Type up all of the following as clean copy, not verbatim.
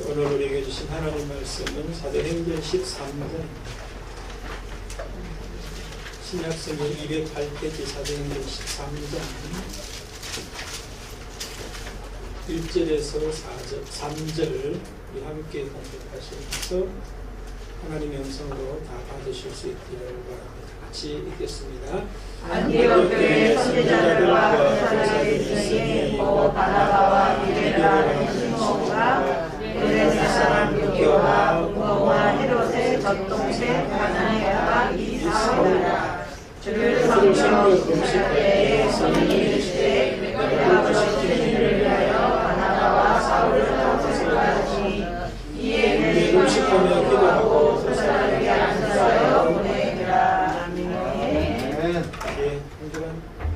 오늘 우리에게 주신 하나님 말씀은 사도행전 13장 신약성경 208페이지 사도행전 13장 1절에서 3절 함께 공독하시면서 하나님의 음성으로 다 받으실 수 있기를 바랍니다. 같이 읽겠습니다. 안디옥 교회 선지자들과 권사들이 있으니 곧 바나바와 디메라는 시몬과 베레네 사람 루기오와 문고와 헤롯의 젖동생 가나니아가 이 사울이라. 주를 성경 공식할 때에 성령이 이르시되 내가 보시는 일을 위하여 바나바와 사울을 다윗을 하지. 이에 그들이 음식하며 기도하고 도사를 위해 앉아서 보내니라.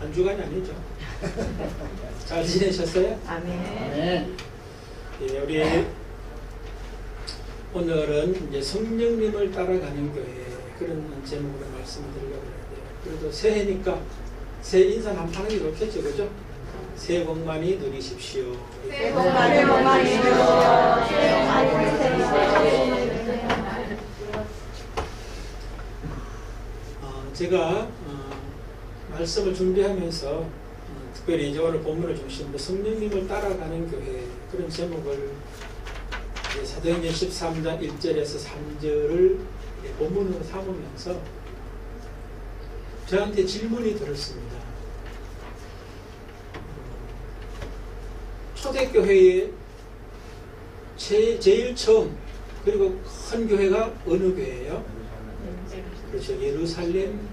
한 주간이 아니죠. 잘 지내셨어요? 아멘. 예, 우리 오늘은 이제 성령님을 따라가는 교회 그런 제목으로 말씀을 드리려고 하는데요. 그래도 새해니까 새해 인사 한번 하는 게 좋겠죠, 그죠? 새해 복 많이 누리십시오. 새해 복 많이 누리십시오. 새해 복 많이 누리십시오. 제가 말씀을 준비하면서 특별히 이제 오늘 본문을 중심으로 성령님을 따라가는 교회 그런 제목을 사도행전 13장 1절에서 3절을 본문으로 삼으면서 저한테 질문이 들었습니다. 초대교회의 제일 처음 그리고 큰 교회가 어느 교회예요? 그렇죠. 예루살렘 교회예요.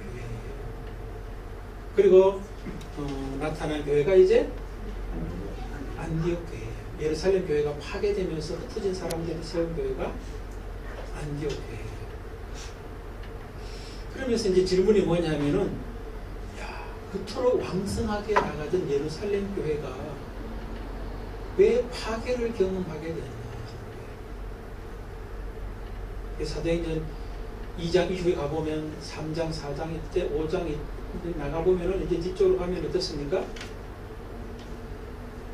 그리고 나타난 교회가 이제 안디옥 교회예요. 예루살렘 교회가 파괴되면서 흩어진 사람들이 세운 교회가 안디옥 교회예요. 그러면서 이제 질문이 뭐냐면은 야, 그토록 왕성하게 나가던 예루살렘 교회가 왜 파괴를 경험하게 됐나? 사도행전 2장 이후에 가보면 3장, 4장 때 5장 나가보면은 이제 뒤쪽으로 가면 어떻습니까?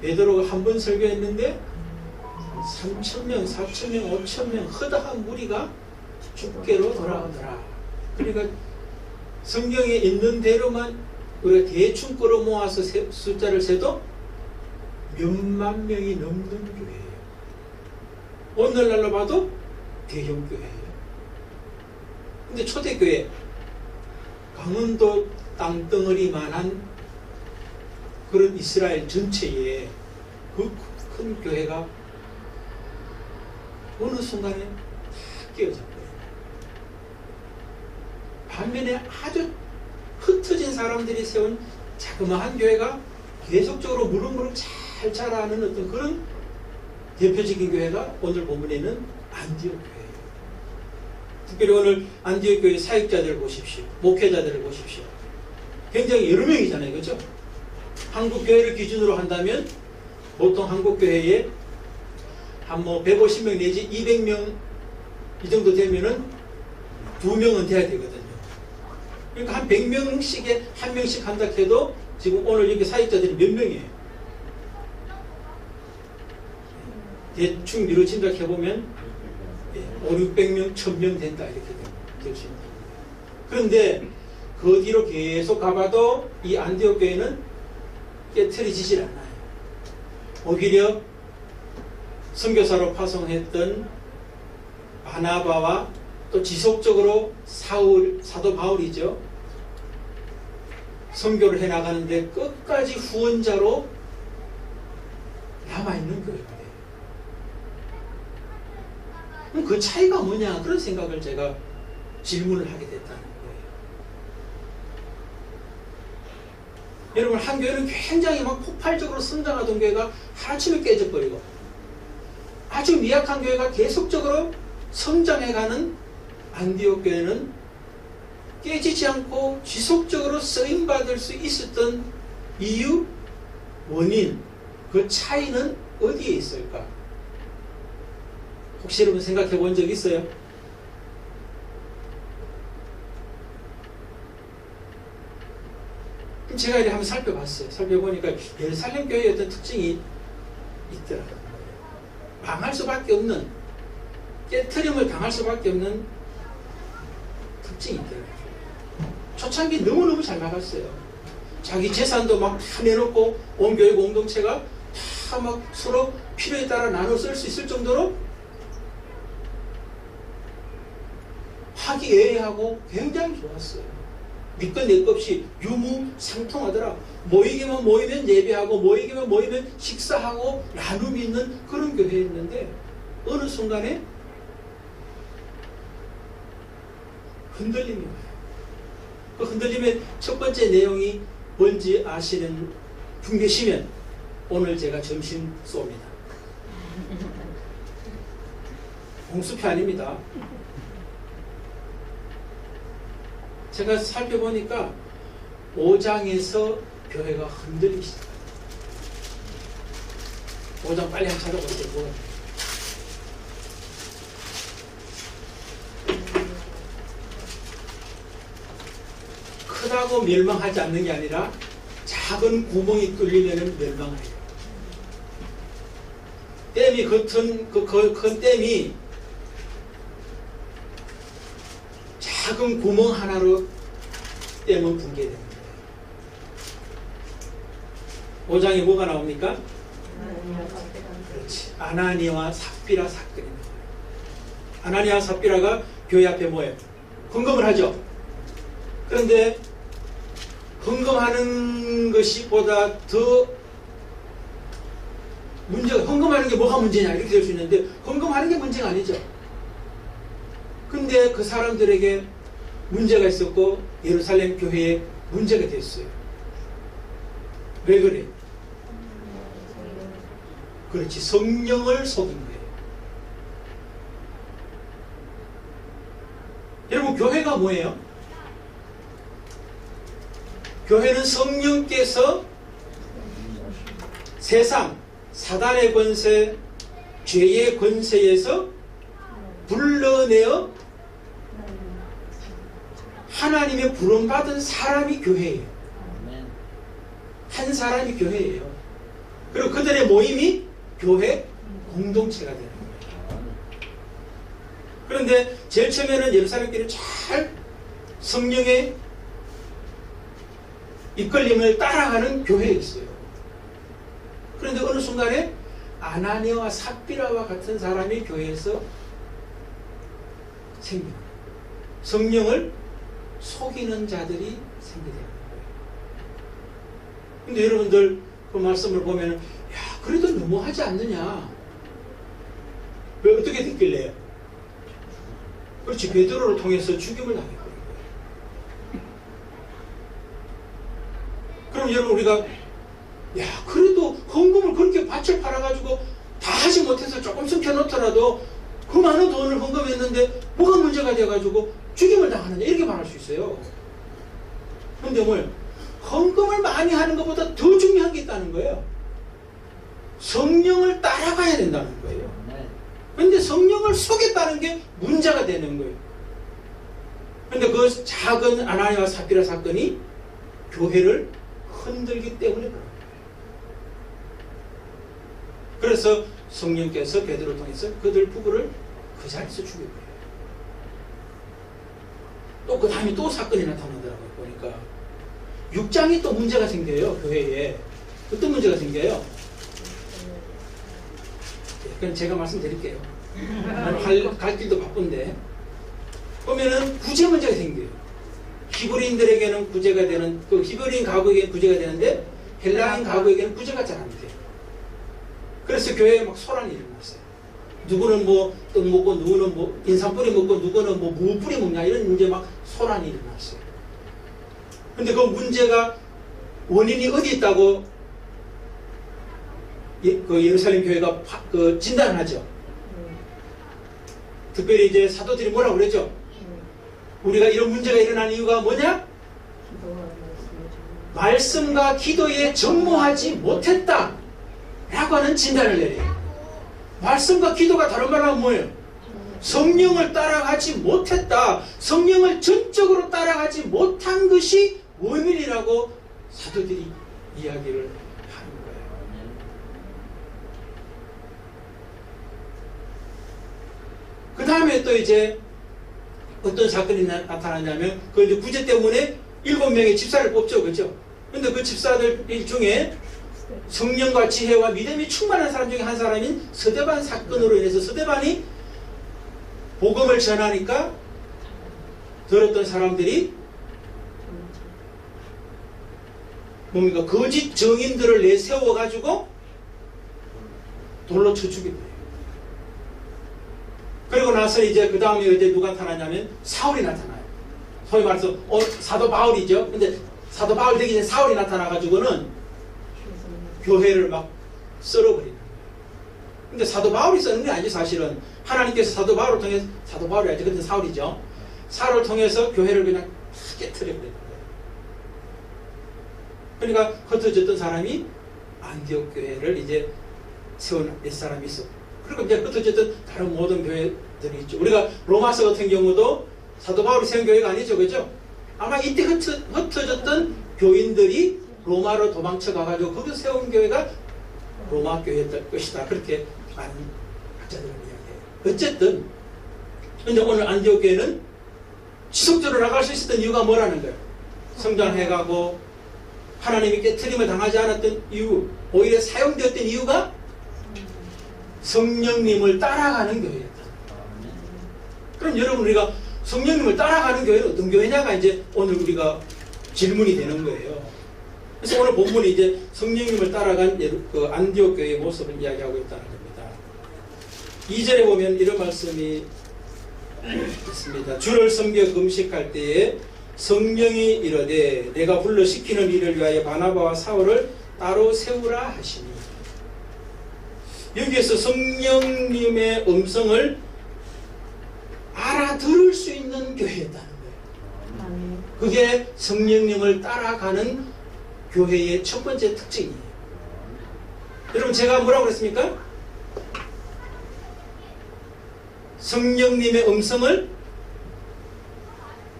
베드로가 한 번 설교했는데 3,000명, 4,000명, 5,000명 허다한 무리가 죽게로 돌아오더라. 그러니까 성경에 있는 대로만 우리가 대충 끌어모아서 숫자를 세도 몇만 명이 넘는 교회예요. 오늘날로 봐도 대형 교회예요. 근데 초대교회 강원도 땅덩어리만한 그런 이스라엘 전체에 그 큰 교회가 어느 순간에 다 깨어졌거든요. 반면에 아주 흩어진 사람들이 세운 자그마한 교회가 계속적으로 무럭무럭 잘 자라는 어떤 그런 대표적인 교회가 오늘 본문에는 안디옥 교회예요. 특별히 오늘 안디옥 교회 사역자들을 보십시오. 목회자들을 보십시오. 굉장히 여러 명이잖아요. 그렇죠? 한국 교회를 기준으로 한다면 보통 한국 교회에 한 150명 내지 200명 이 정도 되면은 2명은 돼야 되거든요. 그러니까 한 100명씩에 한 명씩 한다 해도 지금 오늘 여기 사역자들이 몇 명이에요? 대충 미뤄진다 해보면 5, 600명, 1000명 된다 이렇게 될 수 있는 겁니다. 그런데 그 뒤로 계속 가봐도 이 안디옥 교회는 깨트려지질 않아요. 오히려 선교사로 파송했던 바나바와 또 지속적으로 사도 바울이죠. 선교를 해나가는데 끝까지 후원자로 남아있는 교회가 돼요. 그럼 그 차이가 뭐냐 그런 생각을 제가 질문을 하게 됐다는 거예요. 여러분 한 교회는 굉장히 막 폭발적으로 성장하던 교회가 하루아침에 깨져버리고 아주 미약한 교회가 계속적으로 성장해가는 안디옥 교회는 깨지지 않고 지속적으로 쓰임받을 수 있었던 이유, 원인, 그 차이는 어디에 있을까? 혹시 여러분 생각해 본 적 있어요? 제가 이렇게 한번 살펴봤어요. 살펴보니까 예루살렘 교회의 어떤 특징이 있더라고요. 망할 수밖에 없는, 깨트림을 당할 수밖에 없는 특징이 있더라고요. 초창기 너무너무 잘 나갔어요. 자기 재산도 막 다 내놓고 온 교회 공동체가 다 막 서로 필요에 따라 나눠 쓸 수 있을 정도로 화기애애하고 굉장히 좋았어요. 믿건 내 것 없이 유무상통하더라. 모이기만 모이면 예배하고 모이기만 모이면 식사하고 나눔이 있는 그런 교회였는데 어느 순간에 흔들림이 와요. 그 흔들림의 첫 번째 내용이 뭔지 아시는 분 계시면 오늘 제가 점심 쏩니다. 공수표 아닙니다. 제가 살펴보니까 5장에서 교회가 흔들리기 시작합니다. 5장 빨리 한번 찾아보세요. 뭐. 크다고 멸망하지 않는 게 아니라 작은 구멍이 뚫리면 멸망해요. 댐이 겉은 그 큰 댐이 작은 구멍 하나로 댐은 붕괴됩니다. 5장에 뭐가 나옵니까? 그렇지. 아나니아와 삽비라 사건이 나와요. 아나니아와 삽비라가 교회 앞에 뭐예요? 헌금을 하죠. 그런데 헌금하는 것이 보다 더 문제가, 헌금하는 게 뭐가 문제냐 이렇게 될 수 있는데 헌금하는 게 문제가 아니죠. 근데 그 사람들에게 문제가 있었고 예루살렘 교회에 문제가 됐어요. 왜 그래? 그렇지. 성령을 속인 거예요. 여러분, 교회가 뭐예요? 교회는 성령께서 세상, 사단의 권세, 죄의 권세에서 불러내어 하나님의 부름받은 사람이 교회예요. 한 사람이 교회예요. 그리고 그들의 모임이 교회 공동체가 되는 거예요. 그런데 제일 처음에는 예루살렘 교회는 잘 성령의 이끌림을 따라가는 교회였어요. 그런데 어느 순간에 아나니아와 삽비라와 같은 사람이 교회에서 생깁니다. 성령을 속이는 자들이 생기게 되는 거예요. 근데 여러분들 그 말씀을 보면 야, 그래도 너무하지 않느냐? 왜 어떻게 됐길래요? 그렇지, 베드로를 통해서 죽임을 당했거든요. 그럼 여러분, 우리가 야, 그래도 헌금을 그렇게 밭을 팔아가지고 다 하지 못해서 조금 숨겨놓더라도 그 많은 돈을 헌금했는데 뭐가 문제가 돼가지고 죽임을 당하느냐 이렇게 말할 수 있어요. 그런데 뭘 헌금을 많이 하는 것보다 더 중요한 게 있다는 거예요. 성령을 따라가야 된다는 거예요. 그런데 성령을 속였다는 게 문제가 되는 거예요. 그런데 그 작은 아나니아와 삽비라 사건이 교회를 흔들기 때문에 그런 거예요. 그래서 성령께서 베드로를 통해서 그들 부부를 그 자리에서 죽여버려요. 또 그 다음에 또 사건이 나타나더라고요. 보니까 6장이 또 문제가 생겨요. 교회에. 어떤 문제가 생겨요? 그럼 제가 말씀드릴게요. 갈 길도 바쁜데 보면은 구제 문제가 생겨요. 히브리인들에게는 구제가 되는, 그 히브리인 가구에게는 구제가 되는데 헬라인 가구에게는 구제가 잘 안 돼요. 그래서 교회에 막 소란이 일어났어요. 누구는 뭐 떡 먹고 누구는 뭐 인삼뿌리 먹고 누구는 뭐 무뿌리 먹냐 이런 문제 막 소란이 일어났어요. 근데 그 문제가 원인이 어디 있다고 그 예루살렘 교회가 그 진단하죠. 특별히 이제 사도들이 뭐라고 그랬죠? 우리가 이런 문제가 일어난 이유가 뭐냐? 말씀과 기도에 전무하지 못했다 라고 하는 진단을 내려요. 말씀과 기도가 다른 말로 하면 뭐예요? 성령을 따라가지 못했다. 성령을 전적으로 따라가지 못한 것이 원인이라고 사도들이 이야기를 하는 거예요. 다음에 또 이제 어떤 사건이 나타나냐면 그 이제 구제 때문에 7명의 집사를 뽑죠, 그죠? 근데 그 집사들 중에 성령과 지혜와 믿음이 충만한 사람 중에 한 사람인 스데반 사건으로 인해서 스데반이 복음을 전하니까 들었던 사람들이 뭡니까? 거짓 정인들을 내세워가지고 돌로 쳐 죽인 거예요. 그리고 나서 이제 그 다음에 이제 누가 나타나냐면 사울이 나타나요. 소위 말해서 사도 바울이죠. 근데 사도 바울 되기 전에 사울이 나타나가지고는 교회를 막 썰어버리는 거예요. 근데 사도 바울이 쓰는 게 아니죠. 사실은 하나님께서 사도 바울을 통해서, 사도 바울이 아니죠. 근데 사울이죠. 사울을 통해서 교회를 그냥 다 깨트려버리는 거예요. 그러니까 흩어졌던 사람이 안디옥 교회를 이제 세운 몇 사람이 있었고, 그리고 이제 흩어졌던 다른 모든 교회들이 있죠. 우리가 로마서 같은 경우도 사도 바울이 세운 교회가 아니죠, 그죠? 아마 이때 흩어졌던 교인들이 로마로 도망쳐 가가지고 거기서 세운 교회가 로마 교회였을 것이다. 그렇게 많은 학자들은 이야기해요. 어쨌든 근데 오늘 안디옥 교회는 지속적으로 나갈 수 있었던 이유가 뭐라는 거예요? 성장해가고 하나님이 깨트림을 당하지 않았던 이유, 오히려 사용되었던 이유가 성령님을 따라가는 교회였다. 그럼 여러분, 우리가 성령님을 따라가는 교회는 어떤 교회냐가 이제 오늘 우리가 질문이 되는 거예요. 그래서 오늘 본문이 이제 성령님을 따라간 그 안디옥 교회의 모습을 이야기하고 있다는 겁니다. 2절에 보면 이런 말씀이 있습니다. 주를 섬겨 금식할 때에 성령이 이르되 내가 불러 시키는 일을 위하여 바나바와 사울을 따로 세우라 하시니, 여기에서 성령님의 음성을 알아들을 수 있는 교회였다는 거예요. 그게 성령님을 따라가는 교회의 첫 번째 특징이에요. 여러분, 제가 뭐라고 그랬습니까? 성령님의 음성을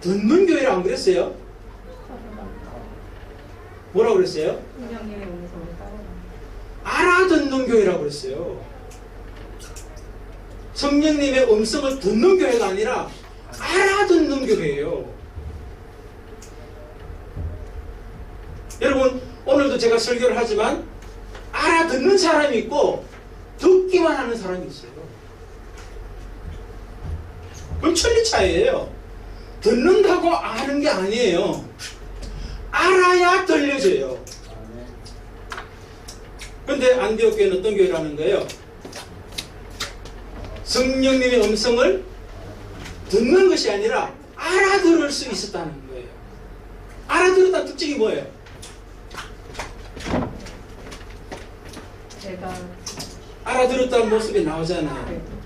듣는 교회라 안 그랬어요? 뭐라고 그랬어요? 성령님의 음성을 따라가는 알아듣는 교회라고 그랬어요. 성령님의 음성을 듣는 교회가 아니라 알아듣는 교회예요. 여러분, 오늘도 제가 설교를 하지만 알아듣는 사람이 있고 듣기만 하는 사람이 있어요. 그건 천리 차이예요. 듣는다고 아는 게 아니에요. 알아야 들려져요. 그런데 안디옥 교회는 어떤 교회라는 거예요? 성령님의 음성을 듣는 것이 아니라 알아들을 수 있었다는 거예요. 알아들었다는 특징이 뭐예요? 제가 알아들었다는 모습이 나오잖아요.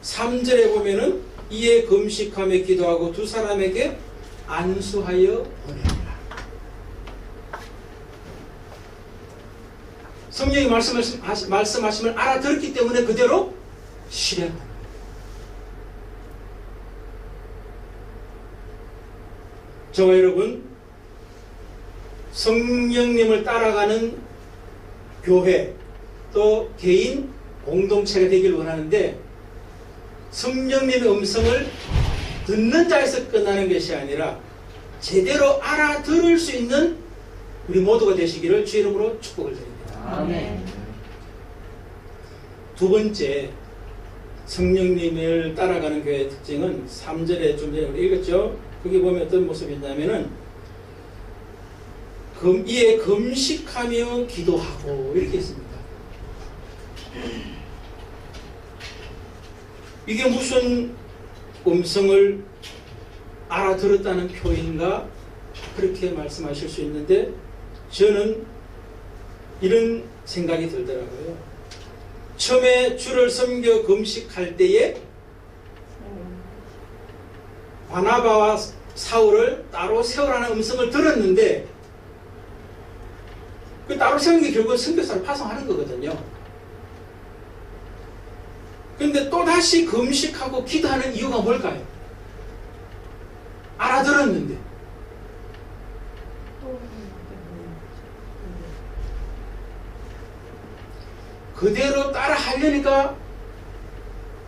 3절에 보면은 이에 금식하며 기도하고 두 사람에게 안수하여 보내라. 성령이 말씀하심을 알아들었기 때문에 그대로 실행하는 거예요. 저와 여러분, 성령님을 따라가는 교회 또 개인 공동체가 되길 원하는데, 성령님의 음성을 듣는 자에서 끝나는 것이 아니라 제대로 알아들을 수 있는 우리 모두가 되시기를 주 이름으로 축복을 드립니다. 아멘. 두 번째, 성령님을 따라가는 교회의 특징은 3절에 좀 전에 읽었죠? 거기 보면 어떤 모습이 있냐면은 이에 금식하며 기도하고 이렇게 있습니다. 이게 무슨 음성을 알아들었다는 표현인가? 그렇게 말씀하실 수 있는데, 저는 이런 생각이 들더라고요. 처음에 주를 섬겨 금식할 때에 바나바와 사울을 따로 세우라는 음성을 들었는데, 그 따로 세우는 게 결국은 선교사를 파송하는 거거든요. 근데 또다시 금식하고 기도하는 이유가 뭘까요? 알아들었는데. 그대로 따라 하려니까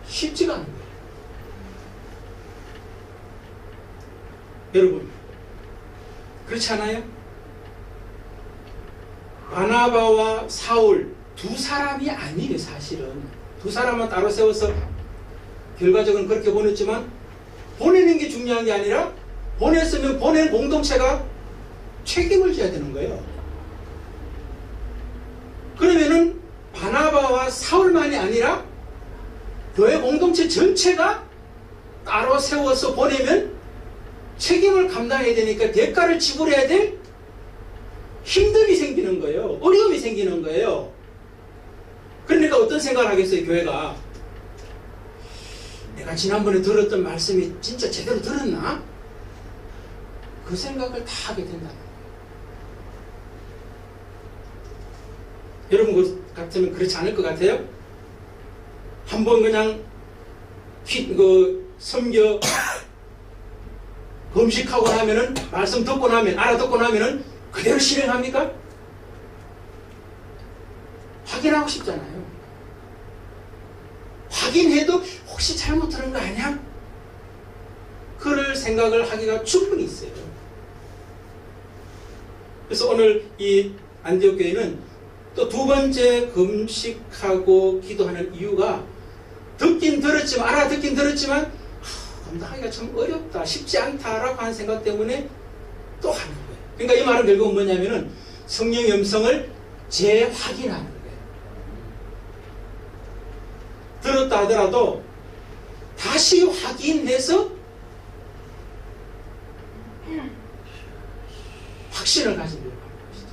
쉽지가 않은 거예요. 여러분, 그렇지 않아요? 바나바와 사울 두 사람이 아니에요. 사실은 두 사람만 따로 세워서 결과적으로 그렇게 보냈지만, 보내는 게 중요한 게 아니라 보냈으면 보낸 공동체가 책임을 져야 되는 거예요. 그러면은 바나바와 사울만이 아니라 교회 공동체 전체가 따로 세워서 보내면 책임을 감당해야 되니까 대가를 지불해야 될 힘듦이 생기는 거예요. 어려움이 생기는 거예요. 그러니까 어떤 생각을 하겠어요, 교회가? 내가 지난번에 들었던 말씀이 진짜 제대로 들었나? 그 생각을 다 하게 된다는 거예요. 여러분 그 같으면 그렇지 않을 것 같아요? 한번 그냥 섬겨 검식하고 나면은, 말씀 듣고 나면, 알아듣고 나면은 그대로 실행합니까? 확인하고 싶잖아요. 확인해도 혹시 잘못 들은 거 아니야? 그럴 생각을 하기가 충분히 있어요. 그래서 오늘 이 안디옥 교회는 또 두 번째 금식하고 기도하는 이유가, 듣긴 들었지만, 알아듣긴 들었지만 감당하기가 참 어렵다, 쉽지 않다라고 하는 생각 때문에 또 하는 거예요. 그러니까 이 말은 결국은 뭐냐면은 성령의 음성을 재확인하는 거예요. 들었다 하더라도 다시 확인해서 확신을 가지려고 하는 것이죠.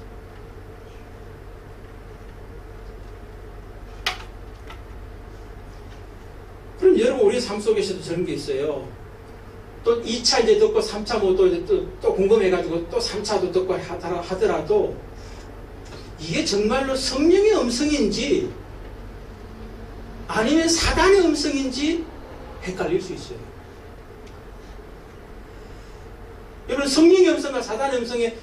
그럼 여러분, 우리 삶 속에서도 저런 게 있어요. 또 2차 이제 듣고 3차 뭐 또 궁금해가지고 또 3차도 듣고 하더라도 이게 정말로 성령의 음성인지 아니면 사단의 음성인지 헷갈릴 수 있어요. 여러분, 성령의 음성과 사단의 음성의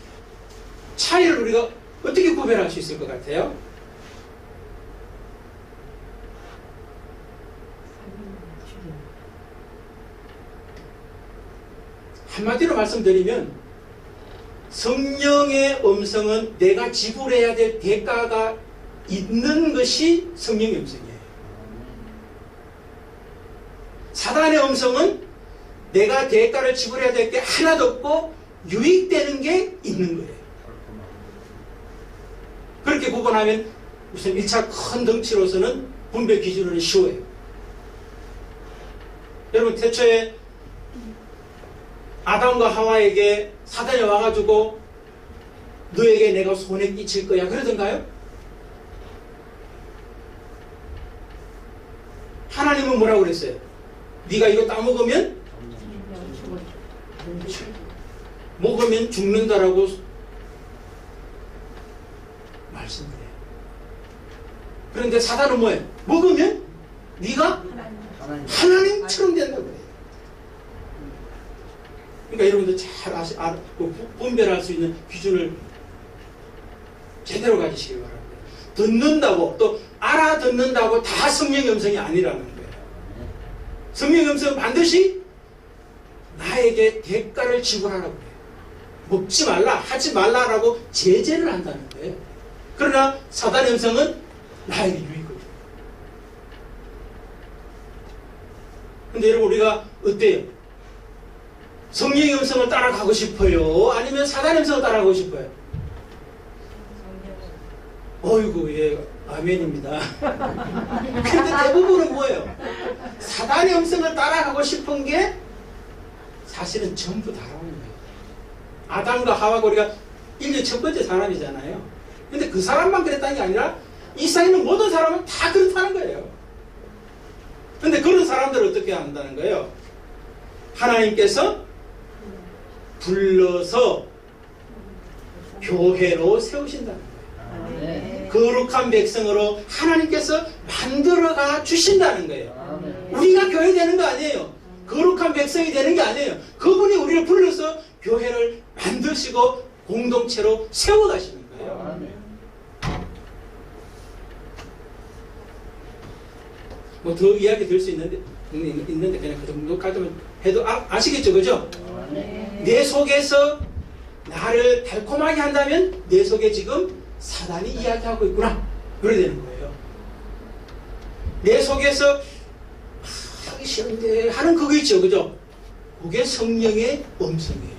차이를 우리가 어떻게 구별할 수 있을 것 같아요? 한마디로 말씀드리면, 성령의 음성은 내가 지불해야 될 대가가 있는 것이 성령의 음성이에요. 사단의 음성은 내가 대가를 지불해야 될 게 하나도 없고 유익되는 게 있는 거예요. 그렇게 구분하면 우선 1차 큰 덩치로서는 분별 기준은 쉬워요. 여러분, 태초에 아담과 하와에게 사단이 와가지고 너에게 내가 손해 끼칠 거야 그러던가요? 하나님은 뭐라고 그랬어요? 네가 이거 따먹으면 먹으면 죽는다라고 말씀드려요. 그런데 사단은 뭐예요? 먹으면 네가 하나님처럼 된다고 그래요. 그러니까 여러분들 잘 분별할 수 있는 기준을 제대로 가지시길 바랍니다. 듣는다고 또 알아듣는다고 다 성령의 음성이 아니라는 거예요. 성령의 음성은 반드시 나에게 대가를 지불하라고 해요. 먹지 말라, 하지 말라라고 제재를 한다는 거예요. 그러나 사단의 음성은 나에게 유익을 줘요. 근데 여러분, 우리가 어때요? 성령의 음성을 따라가고 싶어요? 아니면 사단의 음성을 따라가고 싶어요? 어이구, 예, 아멘입니다. 근데 대부분은 뭐예요? 사단의 음성을 따라가고 싶은 게 사실은 전부 다라는 거예요. 아담과 하와가 우리가 인류 첫 번째 사람이잖아요. 근데 그 사람만 그랬다는 게 아니라 이 세상에 있는 모든 사람은 다 그렇다는 거예요. 근데 그런 사람들을 어떻게 한다는 거예요? 하나님께서 불러서 교회로 세우신다는 거예요. 거룩한 백성으로 하나님께서 만들어가 주신다는 거예요. 우리가 교회 되는 거 아니에요. 거룩한 백성이 되는 게 아니에요. 그분이 우리를 불러서 교회를 만드시고 공동체로 세워가시는 거예요. 뭐 더 이야기 될 수 있는데 그냥 그 정도까지만 해도 아시겠죠, 그죠? 내 속에서 나를 달콤하게 한다면 내 속에 지금 사단이 이야기하고 있구나. 그래야 되는 거예요. 내 속에서 하기 싫은데 하는 그거 있죠, 그죠? 그게 성령의 음성이에요.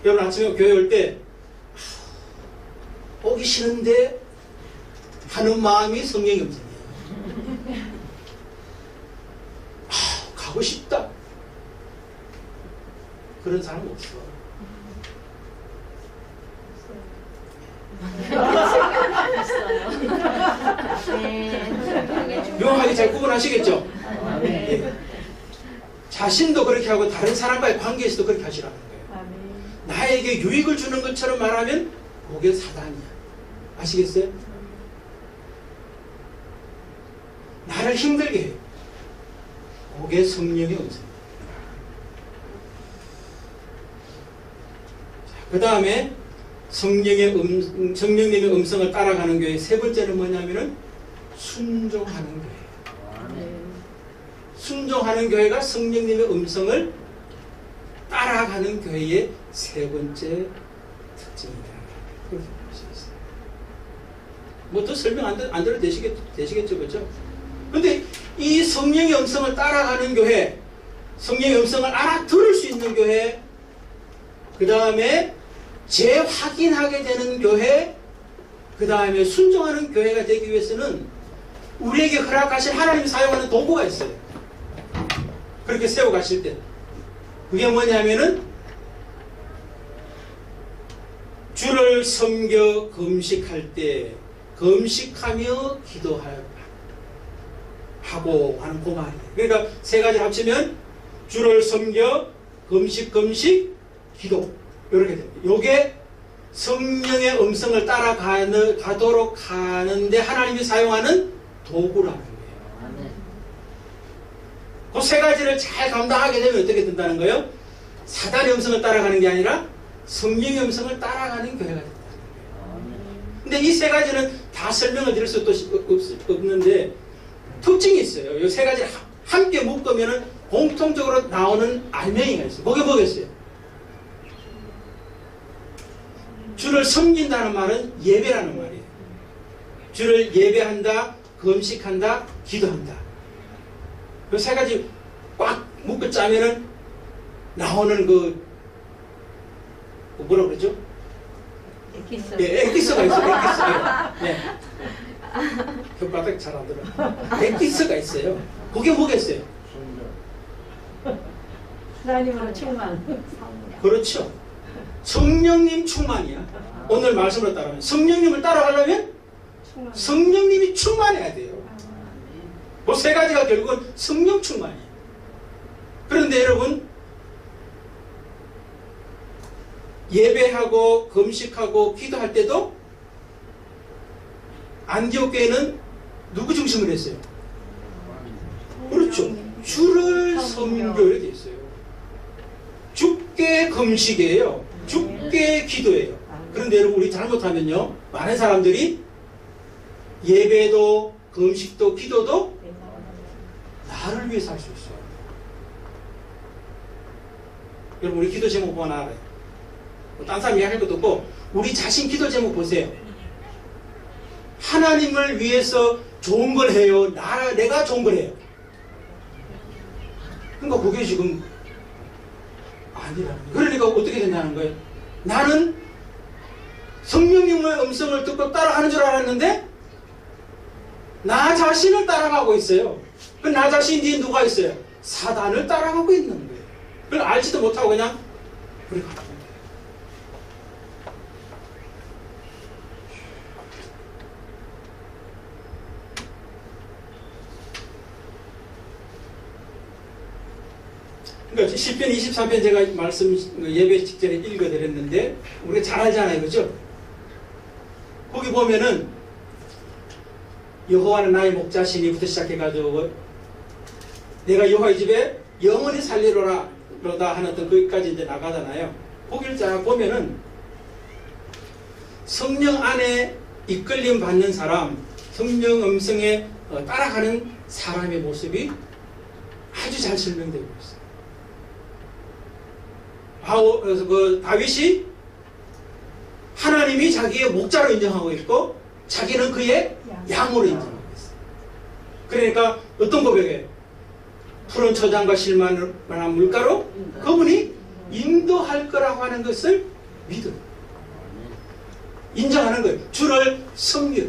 여러분 아침에 교회 올 때 오기 싫은데 하는 마음이 성령의 음성이에요. 가고 싶다. 그런 사람 없어. 명확하게 잘 구분하시겠죠? 예. 자신도 그렇게 하고 다른 사람과의 관계에서도 그렇게 하시라는 거예요. 나에게 유익을 주는 것처럼 말하면 그게 사단이야. 아시겠어요? 나를 힘들게 해요. 그게 성령의 음성입니다. 그 다음에 성령님의 음성을 따라가는 교회 세 번째는 뭐냐면은 순종하는 교회예요. 순종하는 교회가 성령님의 음성을 따라가는 교회의 세 번째 특징이다. 그렇게 볼 수 있어요. 뭐 더 설명 안 들어도 되시겠죠, 그렇죠? 근데 이 성령의 음성을 따라가는 교회, 성령의 음성을 알아들을 수 있는 교회, 그 다음에 재확인하게 되는 교회, 그 다음에 순종하는 교회가 되기 위해서는 우리에게 허락하신 하나님이 사용하는 도구가 있어요. 그렇게 세워가실 때 그게 뭐냐면은 주를 섬겨 금식할 때 금식하며 기도하고 하는 그 말이에요. 그러니까 세 가지를 합치면 주를 섬겨 금식 기도 이렇게 됩니다. 이게 성령의 음성을 따라가도록 하는데 하나님이 사용하는 도구라는 거예요. 그 세 가지를 잘 감당하게 되면 어떻게 된다는 거예요? 사단의 음성을 따라가는 게 아니라 성령의 음성을 따라가는 교회가 된다는 거예요. 근데 이 세 가지는 다 설명을 드릴 수 없는데 특징이 있어요. 이 세 가지를 함께 묶으면 공통적으로 나오는 알맹이가 있어요. 그게 뭐겠어요? 주를 섬긴다는 말은 예배라는 말이에요. 주를 예배한다, 금식한다, 기도한다. 그 세 가지 꽉 묶어 짜면은 나오는 뭐라 그러죠? 에키스. 예, 에키스가 있어요. 에키스가. 네. 혓바닥 잘 안 들어. 에키스가 있어요. 그게 뭐겠어요? 하나님으로 충만. 그렇죠. 성령님 충만이야. 오늘 말씀으로 따르면 성령님을 따라가려면 성령님이 충만해야 돼요. 그 세 가지가 결국은 성령 충만이에요. 그런데 여러분 예배하고 금식하고 기도할 때도 안디옥 교회는 누구 중심으로 했어요? 그렇죠. 주를 섬겨 이렇게 있어요. 주께 금식이에요. 주께 기도예요. 그런데 여러분 우리 잘못하면요 많은 사람들이 예배도 금식도 기도도 나를 위해서 할 수 있어요. 여러분 우리 기도 제목 보면 알아요. 딴 사람 이야기할 것도 없고 우리 자신 기도 제목 보세요. 하나님을 위해서 좋은 걸 해요? 내가 좋은 걸 해요? 그러니까 그게 지금 아니라는 거예요. 그러니까 어떻게 된다는 거예요? 나는 성령님의 음성을 듣고 따라가는 줄 알았는데 나 자신을 따라가고 있어요. 그 나 자신 뒤에 누가 있어요? 사단을 따라가고 있는 거예요. 그걸 알지도 못하고 그냥 그렇게 가는 거예요. 그러니까 시편 23편 제가 말씀 예배 직전에 읽어드렸는데 우리가 잘 알잖아요, 그죠? 거기 보면은 여호와는 나의 목자시니부터 시작해가지고 내가 여호와의 집에 영원히 살리로다 하는 어떤 거기까지 이제 나가잖아요. 거기를 쫙 보면은 성령 안에 이끌림 받는 사람, 성령 음성에 따라가는 사람의 모습이 아주 잘 설명되고 있어요. 그래서 다윗이 하나님이 자기의 목자로 인정하고 있고 자기는 그의 양으로 인정하고 있어요. 그러니까 어떤 고백이에요? 푸른 초장과 실만한 물가로 그분이 인도할 거라고 하는 것을 믿어요. 인정하는 거예요. 주를 섬겨.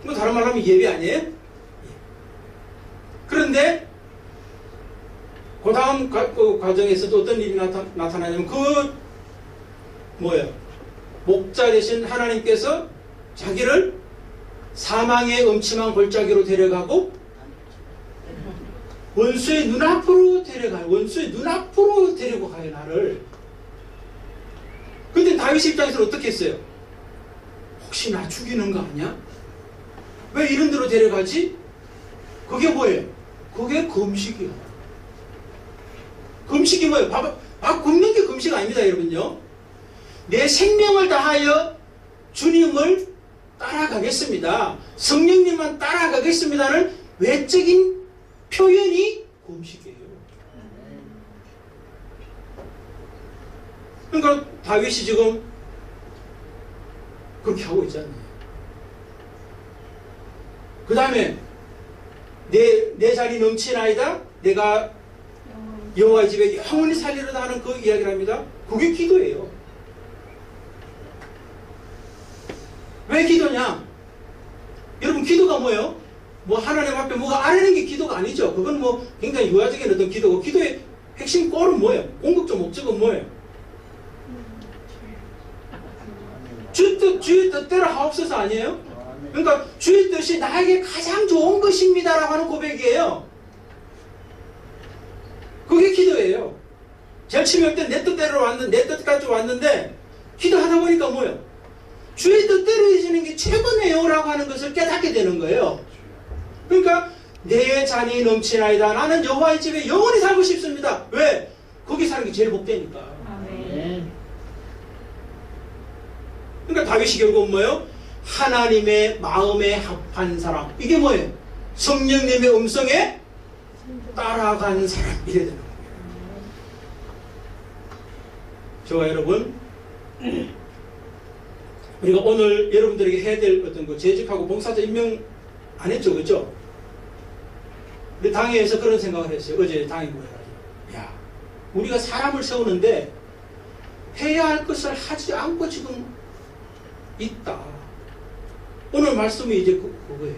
뭐 다른 말로 하면 예배 아니에요? 그런데 그 다음 과정에서도 어떤 일이 나타나냐면 목자 되신 하나님께서 자기를 사망의 음침한 골짜기로 데려가고 원수의 눈앞으로 데려가요. 원수의 눈앞으로 데리고 가요, 나를. 근데 다윗 입장에서는 어떻게 했어요? 혹시 나 죽이는 거 아니야? 왜 이런 데로 데려가지? 그게 뭐예요? 그게 금식이야. 금식이 뭐예요? 밥 굶는 게 금식 아닙니다, 여러분요. 내 생명을 다하여 주님을 따라가겠습니다. 성령님만 따라가겠습니다는 외적인 표현이 금식이에요. 그러니까 다윗이 지금 그렇게 하고 있잖아요. 그 다음에 내 자리 넘치나이다. 내가 여호와의 집에 영원히 살리려다 하는 그 이야기를 합니다. 그게 기도예요. 왜 기도냐? 여러분, 기도가 뭐예요? 뭐 하나님 앞에 뭐가 아뢰는 게 기도가 아니죠. 그건 뭐 굉장히 유아적인 어떤 기도고, 기도의 핵심 꼴은 뭐예요? 궁극적 목적은 뭐예요? 주의 뜻대로 하옵소서 아니에요? 그러니까 주의 뜻이 나에게 가장 좋은 것입니다라고 하는 고백이에요. 그게 기도예요. 제일 치명된 내 뜻대로 내 뜻까지 왔는데 기도하다 보니까 뭐예요? 주의 뜻대로 해주는 게 최고네요 라고 하는 것을 깨닫게 되는 거예요. 그러니까 내 잔이 넘치나이다. 나는 여호와의 집에 영원히 살고 싶습니다. 왜? 거기 사는 게 제일 복되니까. 아멘. 그러니까 다윗이 결국은 뭐예요? 하나님의 마음에 합한 사람. 이게 뭐예요? 성령님의 음성에 따라간 사람. 이래야 되는 거예요. 저와 여러분, 우리가 오늘 여러분들에게 해야 될 어떤 그 재직하고 봉사자 임명 안 했죠, 그렇죠? 우리 당회에서 그런 생각을 했어요. 어제 당회 모여가지고, 야, 우리가 사람을 세우는데 해야 할 것을 하지 않고 지금 있다. 오늘 말씀이 이제 그거예요.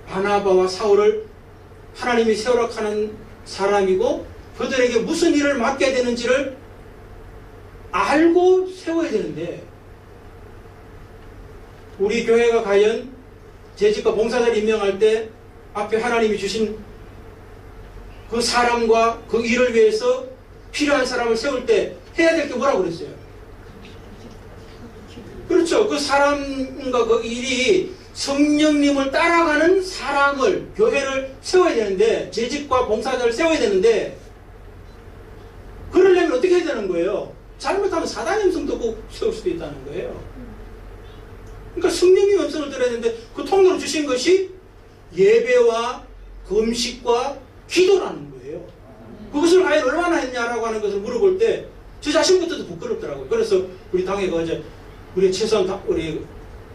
바나바와 사울을 하나님이 세우라 하는 사람이고 그들에게 무슨 일을 맡겨야 되는지를 알고 세워야 되는데, 우리 교회가 과연 재직과 봉사자를 임명할 때 앞에 하나님이 주신 그 사람과 그 일을 위해서 필요한 사람을 세울 때 해야 될 게 뭐라고 그랬어요? 그렇죠. 그 사람과 그 일이 성령님을 따라가는 사람을, 교회를 세워야 되는데, 재직과 봉사자를 세워야 되는데, 그러려면 어떻게 해야 되는 거예요? 잘못하면 사단의 음성도 꼭 세울 수도 있다는 거예요. 그러니까 성령님의 음성을 들어야 되는데 그 통로로 주신 것이 예배와 금식과 기도라는 거예요. 그것을 과연 얼마나 했냐라고 하는 것을 물어볼 때 저 자신부터도 부끄럽더라고요. 그래서 우리 당회가 어제 우리 최소한 우리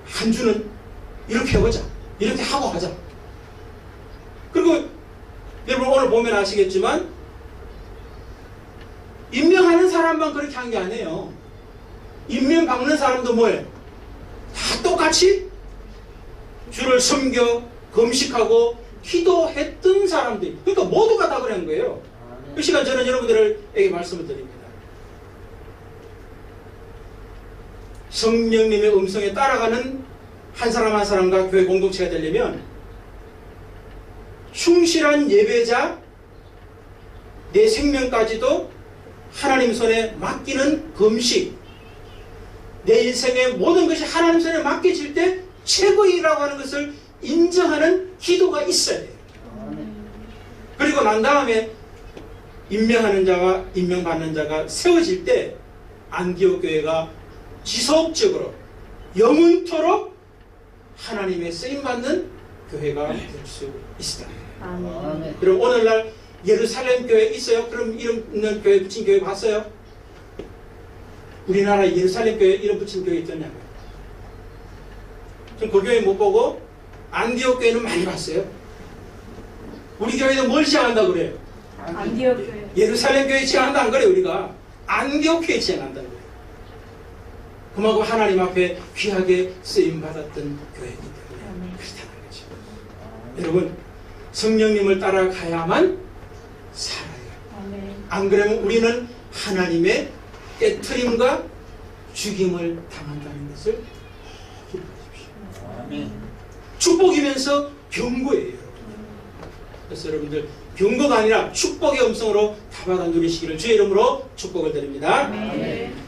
한 주는 이렇게 해보자. 이렇게 하고 하자. 그리고 여러분 오늘 보면 아시겠지만 임명하는 사람만 그렇게 한 게 아니에요. 임명 받는 사람도 뭐예요? 다 똑같이 주를 섬겨 금식하고 기도했던 사람들. 그러니까 모두가 다 그런 거예요. 그 시간 저는 여러분들에게 말씀을 드립니다. 성령님의 음성에 따라가는 한 사람 한 사람과 교회 공동체가 되려면 충실한 예배자, 내 생명까지도 하나님 손에 맡기는 금식, 내 인생의 모든 것이 하나님 손에 맡겨질 때 최고이라고 하는 것을 인정하는 기도가 있어야 돼요. 그리고 난 다음에 임명하는 자와 임명받는 자가 세워질 때 안디옥 교회가 지속적으로 영원토록 하나님의 쓰임받는 교회가 될 수 있다. 아멘. 그럼 오늘날 예루살렘 교회 있어요? 그럼 이름 있는 교회 붙인 교회 봤어요? 우리나라 예루살렘 교회 이름 붙인 교회 있더냐고요. 좀 그 교회 못 보고 안디옥 교회는 많이 봤어요. 우리 교회는 뭘 지향한다 그래요? 안디옥 교회. 예루살렘 교회 지향한다 안 그래요? 우리가 안디옥 교회 지향한다 그래요. 그만큼 하나님 앞에 귀하게 쓰임 받았던 교회이기 때문에 그렇다는 거죠. 여러분, 성령님을 따라가야만 살아요. 아멘. 안 그러면 우리는 하나님의 깨트림과 죽임을 당한다는 것을 기억하십시오. 축복이면서 경고예요. 여러분. 그래서 여러분들 경고가 아니라 축복의 음성으로 다 받아 누리시기를 주의 이름으로 축복을 드립니다. 아멘.